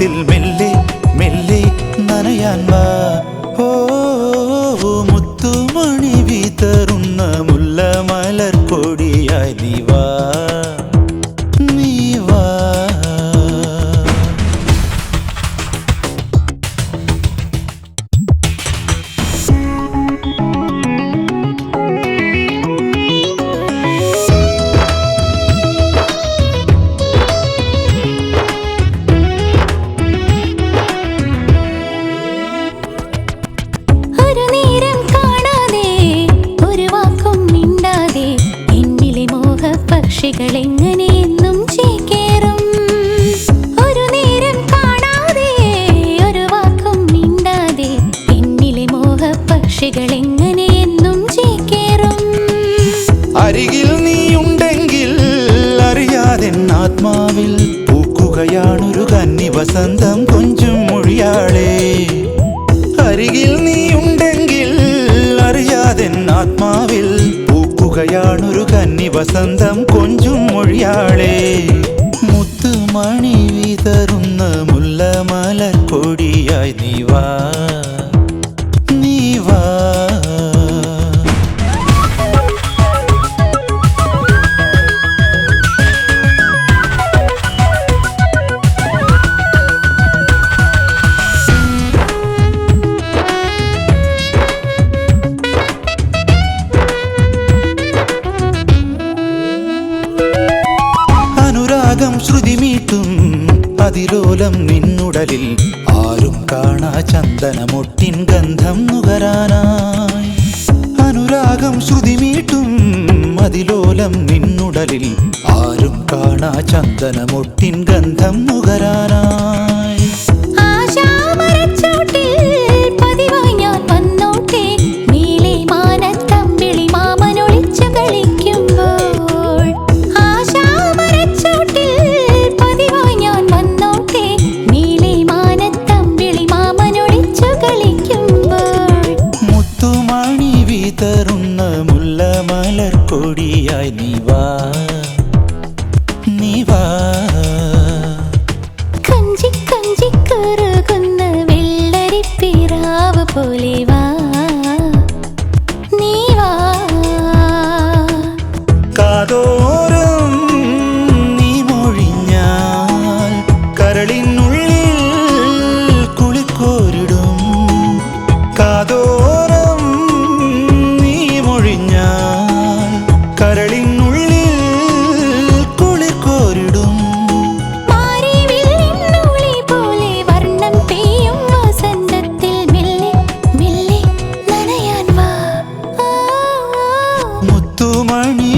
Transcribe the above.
വസന്തത്തിൽ മെല്ലെ മെല്ലെ നനയാൻ വാ. ഓ മുത്തുമണി വിതറുന്ന മുല്ലമലർ കൊടിയായി നീ വാ, നീ വാ. പക്ഷികളെങ്ങനെയെന്നും ചേക്കേറും. ഒരു നേരം കാണാതെ ഒരു വാക്കും മിണ്ടാതെ എന്നിലെ മോഹപക്ഷികളെങ്ങനെയെന്നും ചേക്കേറും. അരികിൽ നീയുണ്ടെങ്കിൽ അറിയാതെ ആത്മാവിൽ പൂക്കുകയാണൊരു കന്നി വസന്തം കൊഞ്ചും മൊഴിയാളെ. അരികിൽ നീയുണ്ടെങ്കിൽ അറിയാതെ ആത്മാവിൽ യാണൊരു കന്നി വസന്തം കൊഞ്ചും മൊഴിയാളെ. മുത്തുമണി വിതറുന്ന മുല്ലമലർ കൊടിയായി നീ വാ, നീ വാ. ശ്രുതിമീട്ടും അതിലോലം നിന്നുടലിൽ ആരും കാണാ ചന്ദനമൊട്ടിൻ ഗന്ധം നുകരാനായി. അനുരാഗം ശ്രുതിമീട്ടും അതിലോലം നിന്നുടലിൽ ആരും കാണാ ചന്ദനമൊട്ടിൻ ഗന്ധം നുകരാനായി. തരുന്ന മുല്ലമലർ കൊടിയായി നീ വാ, നീ വാ. കഞ്ചി കഞ്ചി കറുകുന്ന വെള്ളരിപ്പിറാവ് പോലെ വാ, നീ വാ. കാതോരം നീ മൊഴിഞ്ഞാൽ കരളിനുള്ളിൽ കുളിക്കോരിടും. കാതോരം കരളിനുള്ളിൽ കുളിർക്കോരിടും. പോലെ വർണ്ണം പെയ്യും വസന്തത്തിൽ മെല്ലെ മെല്ലെ നനയാൻ വാ. മുത്തുമണി